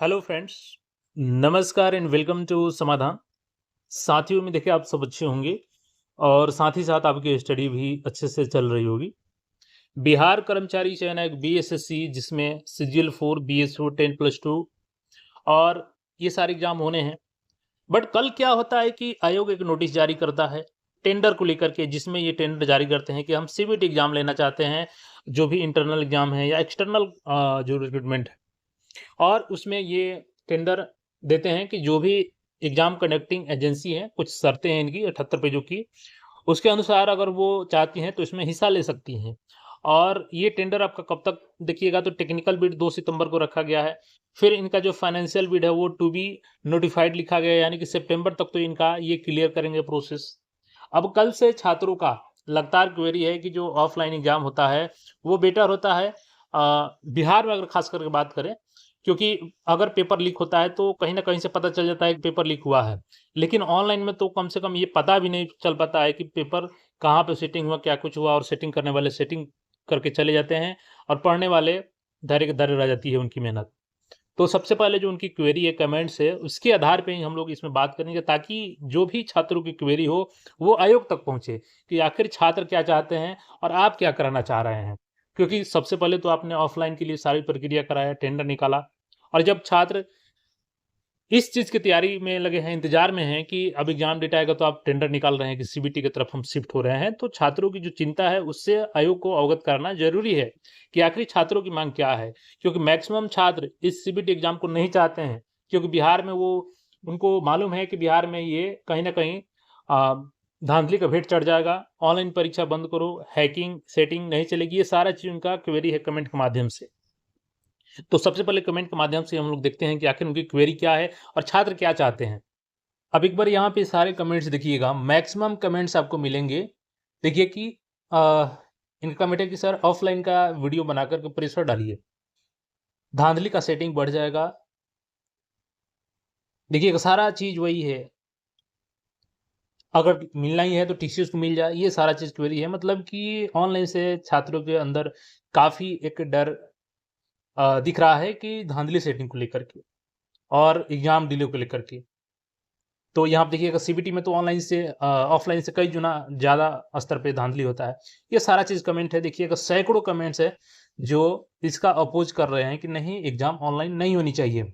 Hello friends, नमस्कार and welcome to समाधान। साथियों में देखिए आप सब अच्छे होंगे और साथ ही साथ आपकी स्टडी भी अच्छे से चल रही होगी। बिहार कर्मचारी चयन आयोग बीएसएससी जिसमें सीजीएल 4 बीएसओ 10+2 और ये सारे एग्जाम होने हैं। बट कल क्या होता है कि आयोग एक नोटिस जारी करता है टेंडर को लेकर के, जिसमें ये टेंडर जारी करते हैं कि हम सीबीटी एग्जाम लेना चाहते हैं, जो भी इंटरनल एग्जाम है या एक्सटर्नल जो रिक्रूटमेंट है। और उसमें ये टेंडर देते हैं कि जो भी एग्जाम कंडक्टिंग एजेंसी है, कुछ शर्तें हैं इनकी 78 पेजों की, उसके अनुसार अगर वो चाहती हैं तो इसमें हिस्सा ले सकती हैं। और ये टेंडर आपका कब तक देखिएगा, तो टेक्निकल बिड 2 सितंबर को रखा गया है। फिर इनका जो फाइनेंशियल बिड है वो टू बी नोटिफाइड लिखा गया है, यानी कि सितंबर तक तो इनका ये क्लियर करेंगे प्रोसेस। अब कल से छात्रों का लगातार क्वेरी है कि जो ऑफलाइन एग्जाम होता है वो बेटर होता है बिहार में, अगर खास करके बात करें, क्योंकि अगर पेपर लीक होता है तो कहीं न कहीं से पता चल जाता है कि पेपर लीक हुआ है। लेकिन ऑनलाइन में तो कम से कम ये पता भी नहीं चल पाता है कि पेपर कहाँ पे सेटिंग हुआ, क्या कुछ हुआ, और सेटिंग करने वाले सेटिंग करके चले जाते हैं और पढ़ने वाले धरे के धरे रह जाती है उनकी मेहनत। तो सबसे पहले जो उनकी क्वेरी है, कमेंट्स है, उसके आधार पे ही हम लोग इसमें बात करेंगे, ताकि जो भी छात्रों की क्वेरी हो वो आयोग तक पहुँचे कि आखिर छात्र क्या चाहते हैं और आप क्या कराना चाह रहे हैं। क्योंकि सबसे पहले तो आपने ऑफलाइन के लिए सारी प्रक्रिया कराया, टेंडर निकाला, और जब छात्र इस चीज़ की तैयारी में लगे हैं, इंतज़ार में हैं कि अब एग्ज़ाम डेट आएगा, तो आप टेंडर निकाल रहे हैं कि सीबीटी की तरफ हम शिफ्ट हो रहे हैं, तो छात्रों की जो चिंता है उससे आयोग को अवगत कराना ज़रूरी है कि आखिर छात्रों की माँग क्या है। क्योंकि मैक्सिमम छात्र इस सीबीटी एग्ज़ाम को नहीं चाहते हैं, क्योंकि बिहार में वो, उनको मालूम है कि बिहार में ये कहीं न कहीं धाँधली का भेंट चढ़ जाएगा, ऑनलाइन परीक्षा बंद करो, हैकिंग, सेटिंग नहीं चलेगी, ये सारा चीज़ उनका क्वेरी है कमेंट के माध्यम से। तो सबसे पहले कमेंट के माध्यम से हम लोग देखते हैं कि आखिर उनकी क्वेरी क्या है और छात्र क्या चाहते हैं। अब एक बार यहाँ पे सारे कमेंट्स देखिएगा, मैक्सिमम कमेंट्स आपको मिलेंगे। देखिए कि इनका कमेंट है कि सर ऑफलाइन का वीडियो बनाकर के प्रेशर डालिए, धांधली का सेटिंग बढ़ जाएगा। देखिएगा सारा चीज़ वही है, अगर मिलना ही है तो टीसीएस को मिल जाए, ये सारा चीज़ क्वेरी है। मतलब कि ऑनलाइन से छात्रों के अंदर काफ़ी एक डर दिख रहा है कि धांधली सेटिंग को लेकर के और एग्ज़ाम डिले को लेकर के। तो यहाँ पे देखिएगा सीबीटी में तो ऑनलाइन से ऑफलाइन से कई गुना ज़्यादा स्तर पे धांधली होता है। ये सारा चीज़ कमेंट है, देखिएगा सैकड़ों कमेंट्स है जो इसका अपोज़ कर रहे हैं कि नहीं, एग्ज़ाम ऑनलाइन नहीं होनी चाहिए।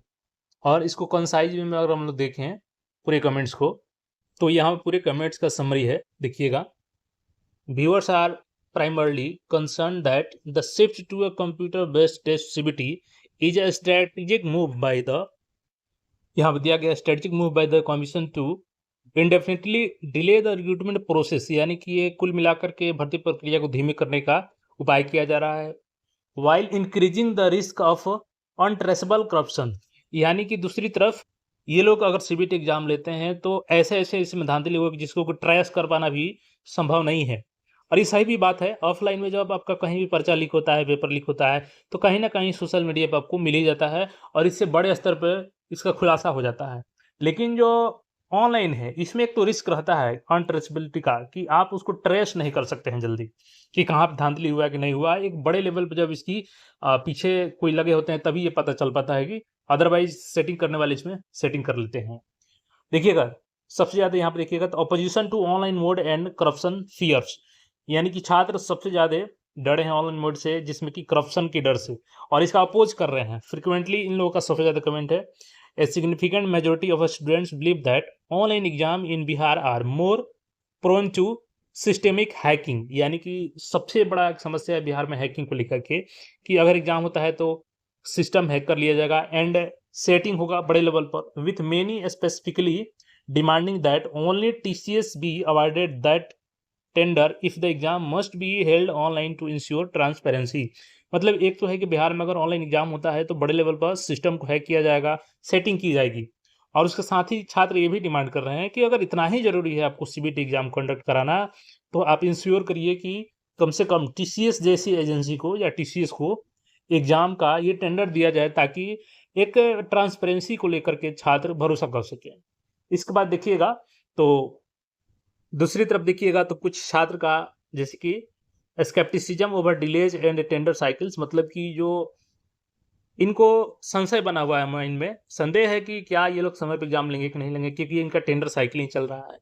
और इसको कंसाइज़ वे में अगर हम लोग देखें पूरे कमेंट्स को, तो यहाँ पे पूरे कमेंट्स का समरी है, देखिएगा। Viewers are primarily concerned that the shift to a computer-based test CBT is a strategic move by the, यहाँ पे दिया गया strategic move by the commission to indefinitely delay the recruitment process, यानी कि ये कुल मिलाकर के भर्ती प्रक्रिया को धीमे करने का उपाय किया जा रहा है। While increasing the risk of untraceable corruption, यानी कि दूसरी तरफ ये लोग अगर सीबीटी एग्जाम लेते हैं तो ऐसे ऐसे इसमें धांधली होगी जिसको ट्रेस कर पाना भी संभव नहीं है। और ये सही भी बात है, ऑफलाइन में जब आपका कहीं भी पर्चा लीक होता है, पेपर लीक होता है, तो कहीं ना कहीं सोशल मीडिया पर आपको मिल ही जाता है और इससे बड़े स्तर पर इसका खुलासा हो जाता है। लेकिन जो ऑनलाइन है इसमें एक तो रिस्क रहता है अनट्रेसेबिलिटी का, कि आप उसको ट्रेस नहीं कर सकते हैं जल्दी कि कहाँ पे धांधली हुआ है कि नहीं हुआ है। एक बड़े लेवल पे जब इसकी पीछे कोई लगे होते हैं तभी ये पता चल पाता है, कि अदरवाइज सेटिंग करने वाले इसमें सेटिंग कर लेते हैं। देखिएगा सबसे ज़्यादा यहाँ पे देखिएगा तो opposition to online mode and corruption fears, यानी कि छात्र सबसे ज़्यादा डरे हैं ऑनलाइन मोड से, जिसमें कि करप्शन के डर से, और इसका अपोज कर रहे हैं। फ्रिक्वेंटली इन लोगों का सबसे ज़्यादा कमेंट है, a significant majority of students believe that online exam in Bihar are more prone to systemic hacking, यानी कि सबसे बड़ा एक समस्या है बिहार में हैकिंग को लेकर के, कि अगर एग्जाम होता है तो सिस्टम हैक कर लिया जाएगा एंड सेटिंग होगा बड़े लेवल पर, with many specifically demanding that only TCS be awarded that tender if the exam must be held online to ensure transparency. मतलब एक तो है कि बिहार में अगर ऑनलाइन एग्जाम होता है तो बड़े लेवल पर सिस्टम को हैक किया जाएगा, सेटिंग की जाएगी। और उसके साथ ही छात्र ये भी डिमांड कर रहे हैं कि अगर इतना ही जरूरी है आपको सीबीटी एग्जाम कंडक्ट कराना, तो आप इंश्योर करिए कि कम से कम टीसीएस जैसी एजेंसी को या टीसीएस को एग्जाम का ये टेंडर दिया जाए, ताकि एक ट्रांसपेरेंसी को लेकर के छात्र भरोसा कर सकें। इसके बाद देखिएगा तो दूसरी तरफ देखिएगा तो कुछ छात्र का, जैसे कि scepticism over delays and tender cycles, मतलब कि जो इनको संशय बना हुआ है माइंड में, संदेह है कि क्या ये लोग समय पे एग्जाम लेंगे कि नहीं लेंगे, क्योंकि इनका टेंडर साइकिल ही चल रहा है।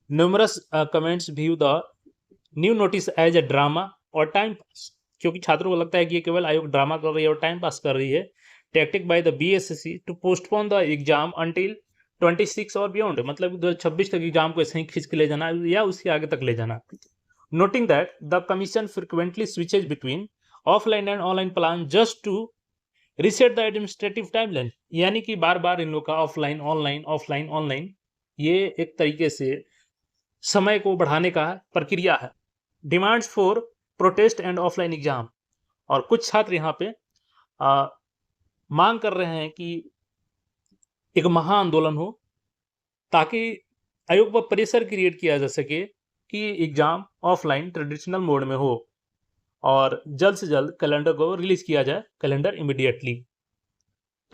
Numerous comments view the new notice as a drama और टाइम पास, क्योंकि छात्रों को लगता है कि ये केवल आयोग ड्रामा कर रही है और टाइम पास कर रही है। Tactic by the BSSC to postpone the exam until 26 और बियॉन्ड, मतलब 2026 तक एग्जाम को ऐसे ही खींच के ले जाना या उसके आगे तक ले जाना। Noting that the commission frequently switches between offline and online plan just to reset the administrative timeline, यानी कि बार बार इन लोग का ऑफलाइन ऑनलाइन ये एक तरीके से समय को बढ़ाने का प्रक्रिया है। Demands for protest and offline exam, और कुछ छात्र यहाँ पे मांग कर रहे हैं कि एक महाआंदोलन हो ताकि आयोग पर प्रेशर क्रिएट किया जा सके कि एग्जाम ऑफलाइन ट्रेडिशनल मोड में हो और जल्द से जल्द कैलेंडर को रिलीज किया जाए, कैलेंडर इमीडिएटली।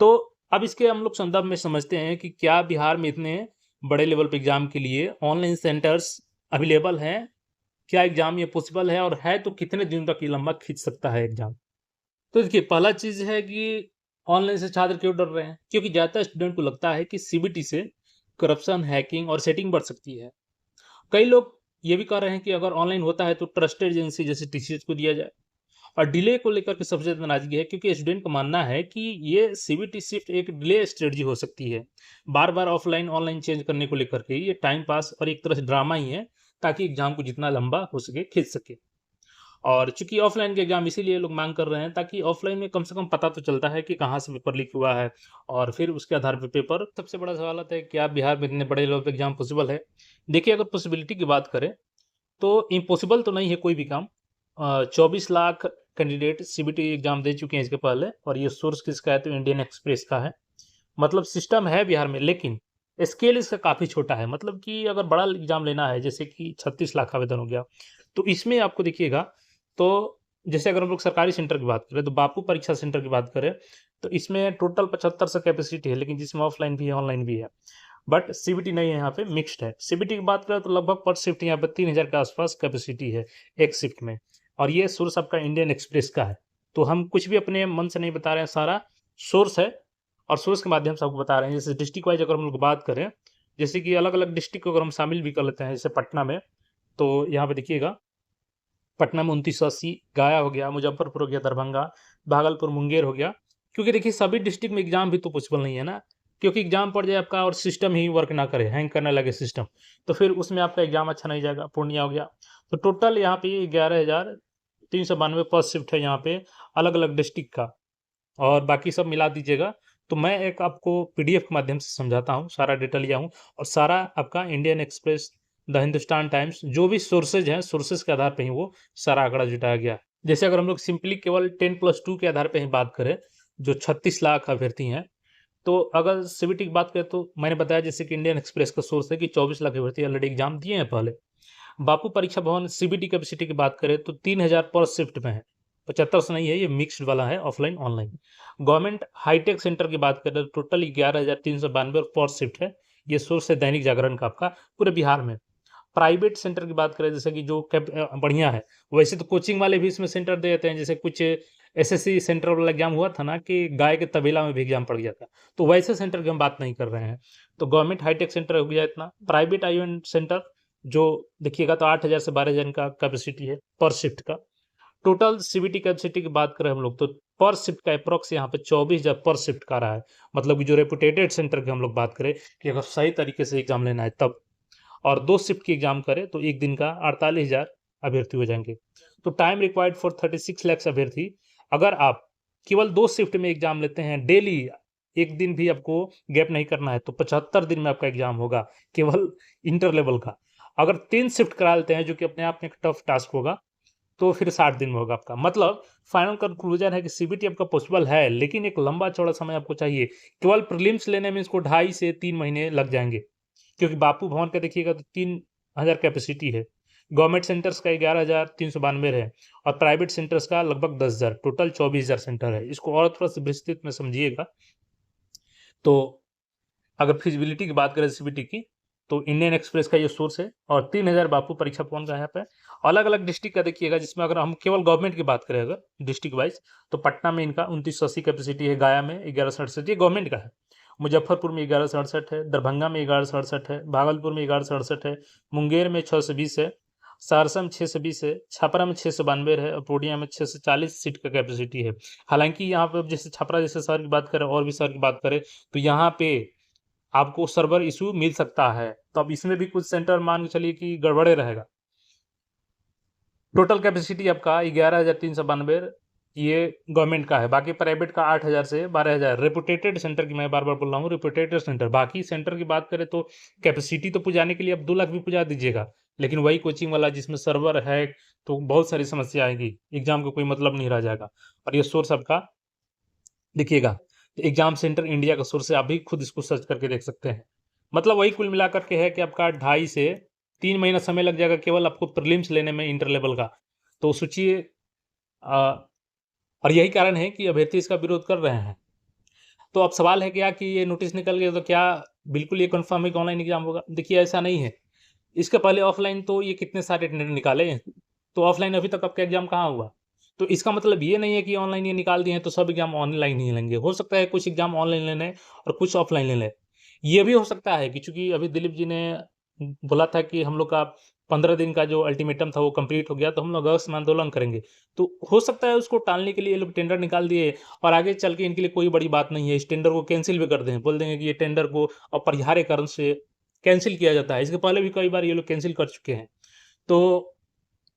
तो अब इसके हम लोग संदर्भ में समझते हैं कि क्या बिहार में इतने बड़े लेवल पे एग्जाम के लिए ऑनलाइन सेंटर्स अवेलेबल हैं, क्या एग्जाम ये पॉसिबल है, और है तो कितने दिन तक ये लंबा खींच सकता है एग्जाम। तो देखिए, पहला चीज है कि ऑनलाइन से छात्र क्यों डर रहे हैं, क्योंकि ज्यादातर स्टूडेंट को लगता है कि सीबीटी से करप्शन, हैकिंग और सेटिंग बढ़ सकती है। कई लोग ये भी कह रहे हैं कि अगर ऑनलाइन होता है तो ट्रस्टेड एजेंसी जैसे टीसीएस को दिया जाए। और डिले को लेकर के सबसे ज्यादा नाराजगी है, क्योंकि स्टूडेंट का मानना है कि ये सीबीटी शिफ्ट एक डिले स्ट्रेटजी हो सकती है। बार बार ऑफलाइन ऑनलाइन चेंज करने को लेकर के ये टाइम पास और एक तरह से ड्रामा ही है, ताकि एग्जाम को जितना लंबा हो सके खींच सके। और चूंकि ऑफलाइन के एग्जाम इसीलिए लोग मांग कर रहे हैं ताकि ऑफलाइन में कम से कम पता तो चलता है कि कहाँ से पेपर लीक हुआ है, और फिर उसके आधार पर पेपर। सबसे बड़ा सवाल आता है क्या बिहार में इतने बड़े लेवल पे एग्जाम पॉसिबल है। देखिए, अगर पॉसिबिलिटी की बात करें तो इम्पॉसिबल तो नहीं है कोई भी काम। 24 लाख कैंडिडेट सीबीटी एग्जाम दे चुके हैं इसके पहले, और ये सोर्स किसका है तो इंडियन एक्सप्रेस का है। मतलब सिस्टम है बिहार में, लेकिन स्केल इसका काफ़ी छोटा है। मतलब कि अगर बड़ा एग्जाम लेना है, जैसे कि 36 लाख आवेदन हो गया, तो इसमें आपको देखिएगा, तो जैसे अगर हम लोग सरकारी सेंटर की बात करें तो बापू परीक्षा सेंटर की बात करें तो इसमें टोटल 75 से कैपेसिटी है, लेकिन जिसमें ऑफलाइन भी है ऑनलाइन भी है। बट सीबीटी नहीं है, यहाँ पे मिक्स्ड है। सीबीटी की बात करें तो लगभग पर शिफ्ट यहाँ पे 3000 के आसपास कैपेसिटी है एक शिफ्ट में, और ये सोर्स आपका इंडियन एक्सप्रेस का है। तो हम कुछ भी अपने मन से नहीं बता रहे हैं, सारा सोर्स है और सोर्स के माध्यम से आपको बता रहे हैं। जैसे डिस्ट्रिक्ट वाइज अगर हम लोग बात करें, जैसे कि अलग अलग डिस्ट्रिक्ट को अगर हम शामिल भी कर लेते हैं, जैसे पटना में, तो यहाँ पे देखिएगा, पटना में 2980, गया हो गया, मुजफ्फरपुर हो गया, दरभंगा, भागलपुर, मुंगेर हो गया। क्योंकि देखिए सभी डिस्ट्रिक्ट में एग्जाम भी तो पॉसिबल नहीं है ना, क्योंकि एग्जाम पड़ जाए आपका और सिस्टम ही वर्क ना करे, हैंग करने लगे सिस्टम, तो फिर उसमें आपका एग्जाम अच्छा नहीं जाएगा। पूर्णिया हो गया। तो टोटल यहाँ पे 11,392 पर शिफ्ट है यहाँ पे अलग अलग डिस्ट्रिक्ट का, और बाकी सब मिला दीजिएगा तो मैं एक आपको पीडीएफ के माध्यम से समझाता हूँ, सारा डेटा लिया हूँ, और सारा आपका Indian express, the Hindustan times, जो भी सोर्सेज हैं, सोर्सेज के आधार पे ही वो सारा आंकड़ा जुटाया गया है। जैसे अगर हम लोग सिंपली केवल 10+2 के आधार पे ही बात करें, जो 36 लाख अभ्यर्थी हैं, तो अगर सीबीटी की बात करें तो मैंने बताया जैसे कि इंडियन एक्सप्रेस का सोर्स है कि 24 लाख अभ्यर्थी ऑलरेडी एग्जाम दिए हैं पहले। बापू परीक्षा भवन सीबीटी कैपेसिटी की बात करें तो 3000 पर शिफ्ट में है, 75 से नहीं है, ये मिक्स्ड वाला है offline online. Government hi-tech centre की बात करें तो टोटल 11,392 पर शिफ्ट है, ये सोर्स है दैनिक जागरण का आपका पूरे बिहार में। प्राइवेट सेंटर की बात करें, जैसे कि जो बढ़िया है, वैसे तो कोचिंग वाले भी इसमें सेंटर दे देते हैं। जैसे कुछ एसएससी सेंटर वाला एग्जाम हुआ था ना कि गाय के तबेला में भी एग्जाम पड़ गया था, तो वैसे सेंटर की हम बात नहीं कर रहे हैं। तो गवर्नमेंट हाईटेक सेंटर हो गया इतना। प्राइवेट आईओएन सेंटर जो देखिएगा तो 8,000 से 12,000 का कैपेसिटी है पर शिफ्ट का। टोटल सीबीटी कैपेसिटी की बात करें हम लोग तो पर शिफ्ट का अप्रॉक्स यहाँ पे 24,000 पर शिफ्ट का रहा है। मतलब कि जो रेपुटेटेड सेंटर की हम लोग बात करें कि अगर सही तरीके से एग्जाम लेना है तब, और 2 शिफ्ट की एग्जाम करें तो एक दिन का 48,000 अभ्यर्थी हो जाएंगे। तो टाइम रिक्वायर्ड फॉर 36 लाख अभ्यर्थी। अगर आप केवल 2 शिफ्ट में एग्जाम लेते हैं डेली, एक दिन भी आपको गैप नहीं करना है, तो 75 दिन में आपका एग्जाम होगा केवल इंटर लेवल का। अगर 3 शिफ्ट करा लेते हैं, जो कि अपने आप में एक टफ टास्क होगा, तो फिर 60 दिन में होगा आपका। मतलब फाइनल कंक्लूजन है कि सीबीटी आपका पॉसिबल है, लेकिन एक लंबा चौड़ा समय आपको चाहिए। केवल प्रीलिम्स लेने में इसको 2.5 से 3 महीने लग जाएंगे, क्योंकि बापू भवन का देखिएगा तो 3,000 कैपेसिटी है। गवर्नमेंट सेंटर्स का 11,392 है, और प्राइवेट सेंटर्स का लगभग 10,000, टोटल 24,000 सेंटर है। इसको और थोड़ा सा विस्तृत में समझिएगा तो, अगर फिजिबिलिटी की बात करें सीबीटी की, तो इंडियन एक्सप्रेस का ये सोर्स है और 3000 बापू परीक्षा भवन का है यहाँ पे। अलग-अलग डिस्ट्रिक्ट का देखिएगा, जिसमें अगर हम केवल गवर्नमेंट की बात करें अगर डिस्ट्रिक्ट वाइज़, तो पटना में इनका 2980 कैपेसिटी है, गया में 1167, ये गवर्नमेंट का है। मुजफ्फरपुर में 1167 है, दरभंगा में 1167 है, भागलपुर में 1167 है, मुंगेर में 620 है, सहरसा में 620 है, छपरा में 692 है और पूर्णिया में 640 सीट का कैपेसिटी है। हालाँकि यहाँ पे जैसे छपरा जैसे शहर की बात करें और भी शहर की बात करें, तो यहाँ पे आपको सर्वर इश्यू मिल सकता है, तो अब इसमें भी कुछ सेंटर मान के चलिए कि गड़बड़े रहेगा। टोटल कैपेसिटी आपका 11,392 ये गवर्नमेंट का है, बाकी प्राइवेट का 8,000 से 12,000 रेपुटेटेड सेंटर की मैं बार-बार बोल रहा हूँ, रेपुटेटेड सेंटर। बाकी सेंटर की बात करें तो कैपेसिटी तो पुजाने के लिए आप 2 लाख भी पुजा दीजिएगा, लेकिन वही कोचिंग वाला जिसमें सर्वर है, तो बहुत सारी समस्या आएगी, एग्ज़ाम का कोई मतलब नहीं रह जाएगा। और ये सोर्स आपका देखिएगा, एग्ज़ाम सेंटर इंडिया का सोर्स है, आप भी खुद इसको सर्च करके देख सकते हैं। मतलब वही कुल मिलाकर के है कि आपका 2.5 से 3 महीना समय लग जाएगा केवल आपको प्रीलिम्स लेने में इंटर लेवल का। तो सोचिए और यही कारण है कि अभ्यर्थी इसका विरोध कर रहे हैं। तो अब सवाल है क्या कि ये नोटिस निकल गया तो क्या बिल्कुल ये कन्फर्म है कि ऑनलाइन एग्ज़ाम होगा? देखिए ऐसा नहीं है। इसके पहले ऑफ़लाइन तो ये कितने सारे टेंडर निकाले हैं, तो ऑफ़लाइन अभी तक आपका एग्ज़ाम कहाँ हुआ? तो इसका मतलब ये नहीं है कि ऑनलाइन ये निकाल दिए हैं तो सब एग्ज़ाम ऑनलाइन ही लेंगे। हो सकता है कुछ एग्ज़ाम ऑनलाइन ले लें और कुछ ऑफ़लाइन ले लें। ये भी हो सकता है कि चूँकि अभी दिलीप जी ने बोला था कि हम लोग का 15 दिन का जो अल्टीमेटम था वो कंप्लीट हो गया, तो हम लोग अगस्त में आंदोलन करेंगे। तो हो सकता है उसको टालने के लिए ये लोग टेंडर निकाल दिए और आगे चल के इनके लिए कोई बड़ी बात नहीं है, इस टेंडर को कैंसल भी कर दें। बोल देंगे कि ये टेंडर को अपरिहार्य कारण से कैंसल किया जाता है। इसके पहले भी कई बार ये लोग कैंसल कर चुके हैं। तो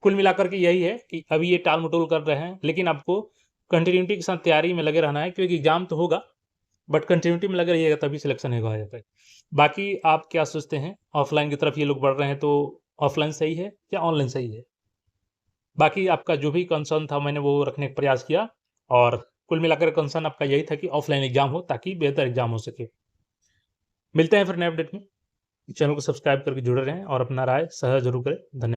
कुल मिलाकर के यही है कि अभी ये टाल-मटोल कर रहे हैं, लेकिन आपको कंटिन्यूटी के साथ तैयारी में लगे रहना है, क्योंकि एग्ज़ाम तो होगा, बट कंटिन्यूटी में लगे रहिएगा तभी सिलेक्शन होगा यहाँ पे। बाकी आप क्या सोचते हैं? ऑफ़लाइन की तरफ ये लोग बढ़ रहे हैं, तो ऑफ़लाइन सही है या ऑनलाइन सही है? बाकी आपका जो भी कंसर्न था मैंने वो रखने का प्रयास किया और कुल मिलाकर कंसर्न आपका यही था कि ऑफ़लाइन एग्ज़ाम हो ताकि बेहतर एग्ज़ाम हो सके। मिलते हैं फिर नए अपडेट में। चैनल को सब्सक्राइब करके जुड़े रहें और अपना राय साझा ज़रूर करें। धन्य